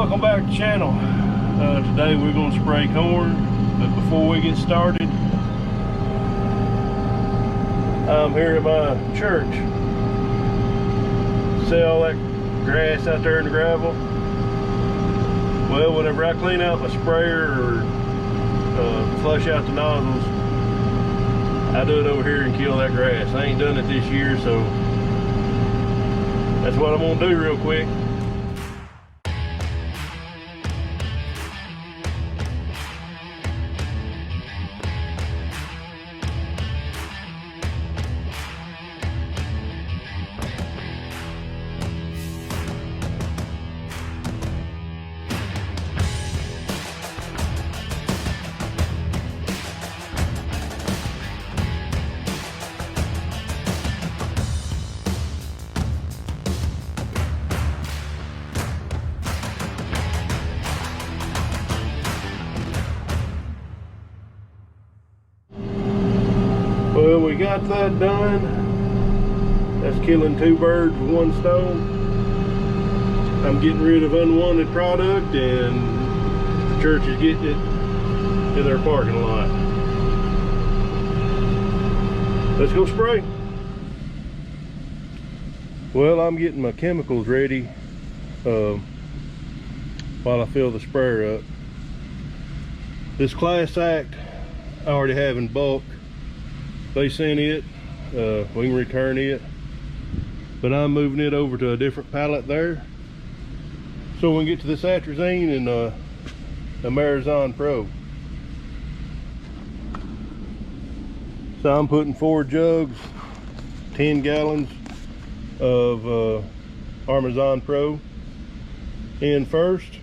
Welcome back to the channel. Today we're going to spray corn, but before we get started, I'm here at my church. See all that grass out there in the gravel? Well, whenever I clean out my sprayer or flush out the nozzles, I do it over here and kill that grass. I ain't done it this year, so that's what I'm going to do real quick. Well, we got that done. That's killing two birds with one stone. I'm getting rid of unwanted product, and the church is getting it in their parking lot. Let's go spray. Well, I'm getting my chemicals ready while I fill the sprayer up. This Class Act I already have in bulk. They sent it, we can return it, but I'm moving it over to a different pallet there, so we can get to this atrazine and the Marizon Pro. So I'm putting 4 jugs, 10 gallons of Marizon Pro in first.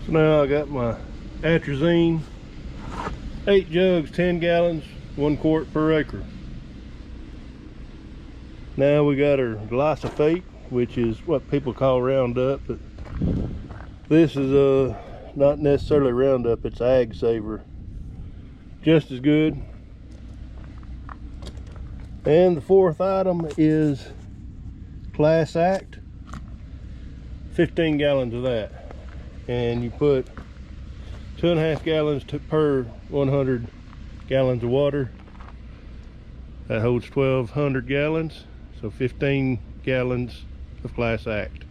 So now I got my atrazine. 8 jugs, 10 gallons, 1 quart per acre. Now we got our glyphosate, which is what people call Roundup, but this is not necessarily Roundup, it's Ag Saver. Just as good. And the fourth item is Class Act, 15 gallons of that. And you put 2.5 gallons per 100 gallons of water. That holds 1,200 gallons, so 15 gallons of Class Act.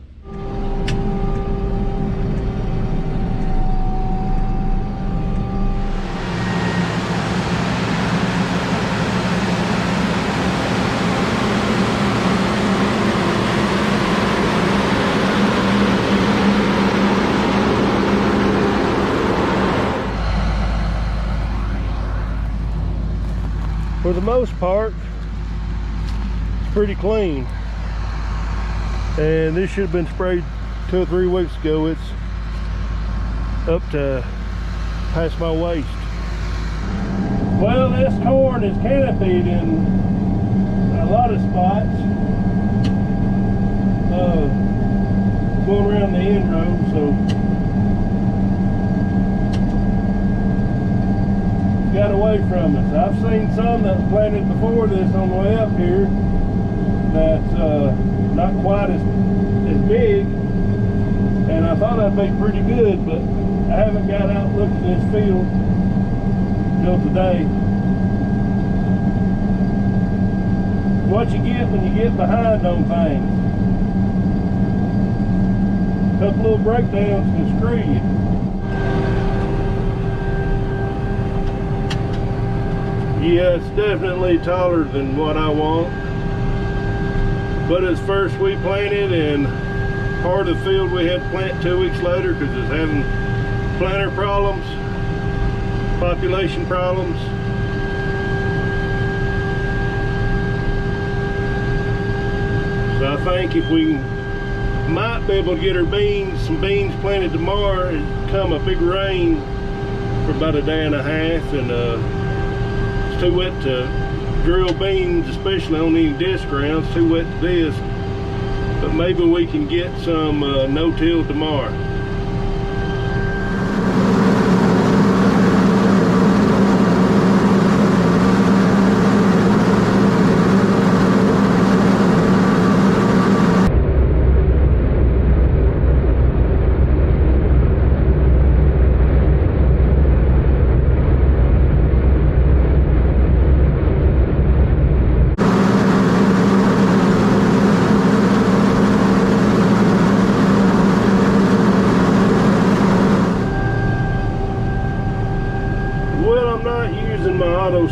For the most part, it's pretty clean, and this should have been sprayed 2 or 3 weeks ago. It's up to past my waist. Well, this corn is canopied in a lot of spots, going around the end row, so got away from us. I've seen some that was planted before this on the way up here that's not quite as big, and I thought that'd be pretty good, but I haven't got out and looked at this field till today. What you get when you get behind on things. A couple little breakdowns can screw you. Yeah, it's definitely taller than what I want, but it's first we planted, and part of the field we had to plant 2 weeks later because it's having planter problems, population problems. So I think if we might be able to get our some beans planted tomorrow, and come a big rain for about a day and a half, and it's too wet to drill beans, especially on any disc grounds. Too wet to disc, but maybe we can get some no-till tomorrow.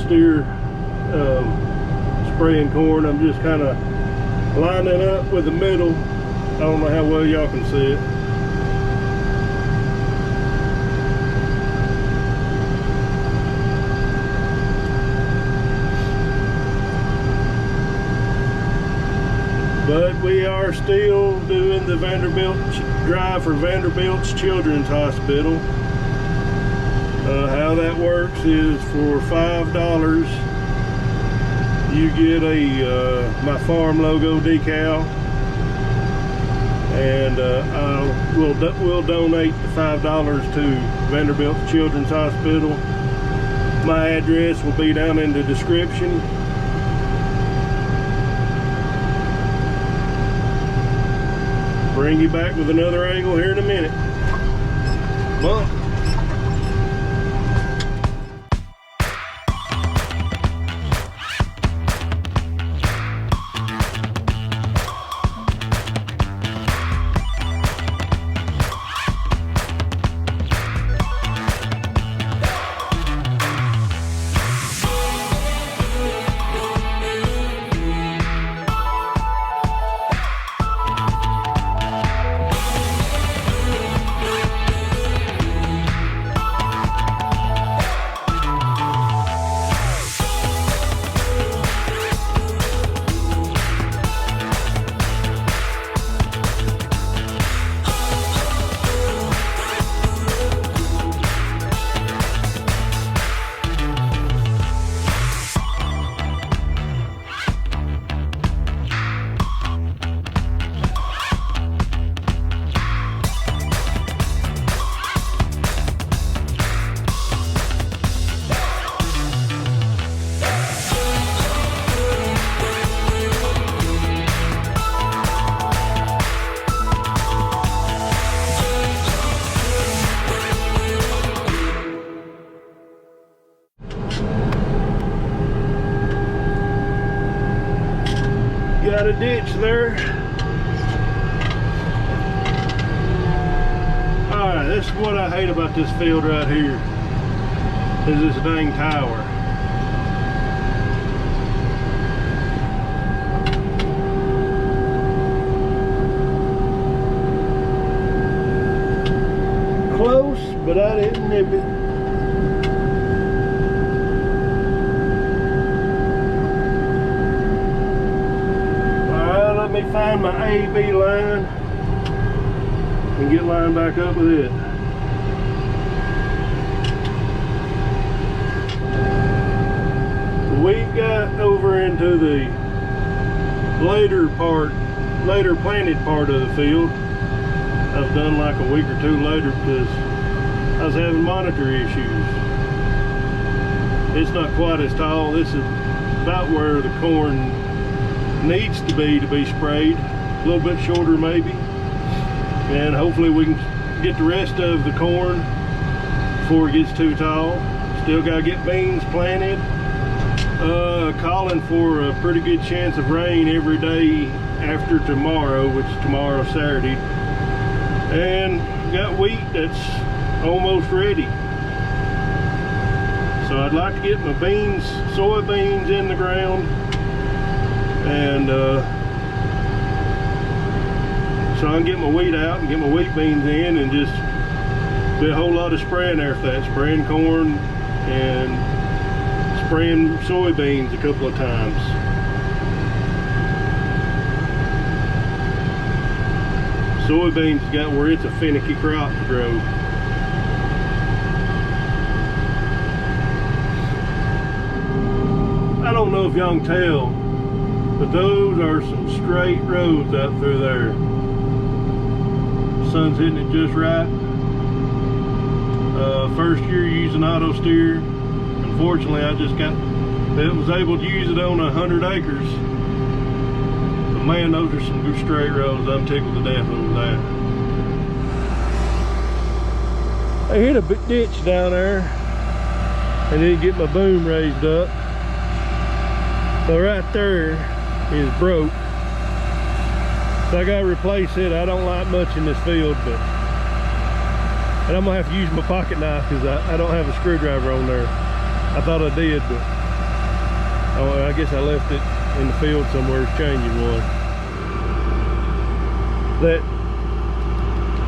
steer spraying corn. I'm just kind of lining up with the middle. I don't know how well y'all can see it. But we are still doing the Vanderbilt drive for Vanderbilt's Children's Hospital. How that works is for $5 you get a my farm logo decal, and we'll donate the $5 to Vanderbilt Children's Hospital. My address will be down in the description. Bring you back with another angle here in a minute. Bump. Got a ditch there. Alright, this is what I hate about this field right here, is this dang tower. Close, but I didn't nip it. Let me find my AB line and get lined back up with it. We got over into the later planted part of the field. I've done like a week or two later because I was having monitor issues. It's not quite as tall. This is about where the corn needs to be sprayed, a little bit shorter maybe, and hopefully we can get the rest of the corn before it gets too tall. Still got to get beans planted. Calling for a pretty good chance of rain every day after tomorrow, which is tomorrow, Saturday, and got wheat that's almost ready. So I'd like to get my beans, soybeans in the ground, and so I can get my wheat out and get my wheat beans in, and just do a whole lot of spraying after that, spraying corn and spraying soybeans a couple of times. Soybeans got where it's a finicky crop to grow. I don't know if y'all can tell, but those are some straight roads out through there. Sun's hitting it just right. First year using auto steer. Unfortunately, I was able to use it on 100 acres. But man, those are some good straight roads. I'm tickled to death over that. I hit a big ditch down there and didn't get my boom raised up. So right there is broke. So I gotta replace it. I don't like much in this field, and I'm gonna have to use my pocket knife because I don't have a screwdriver on there. I thought I did, but Oh, I guess I left it in the field somewhere changing one. That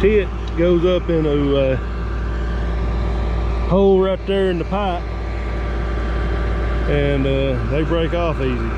tit goes up in a hole right there in the pipe, and they break off easy.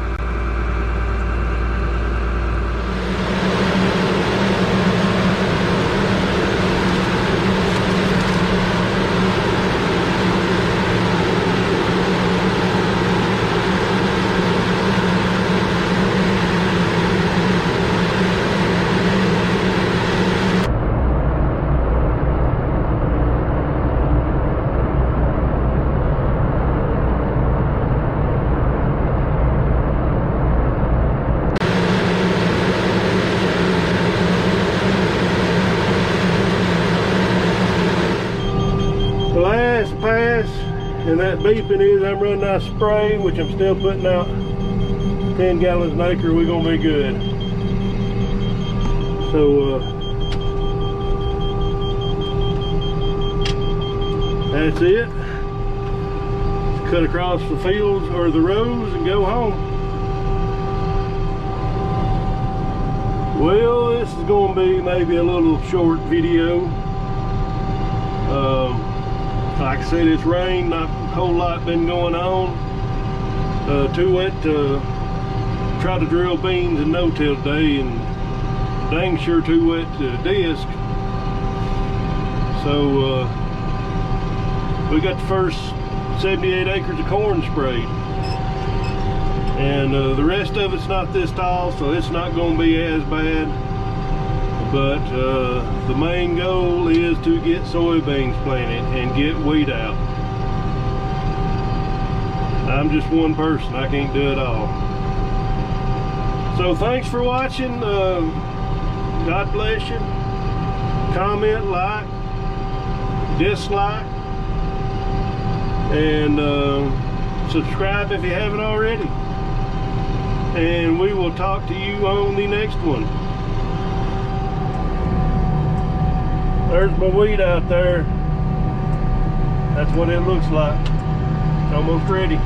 Pass, and that beeping is I'm running out of spray, which I'm still putting out 10 gallons an acre. We're gonna be good. So that's it. Cut across the fields or the rows and go home. Well, this is gonna be maybe a little short video. Like I said, it's rained, not a whole lot been going on. Too wet to try to drill beans in no-till today, and dang sure too wet to disc. So we got the first 78 acres of corn sprayed, and the rest of it's not this tall, so it's not going to be as bad. But the main goal is to get soybeans planted and get weed out. I'm just one person, I can't do it all. So thanks for watching. God bless you. Comment, like, dislike, and subscribe if you haven't already. And we will talk to you on the next one. There's my weed out there. That's what it looks like. It's almost ready.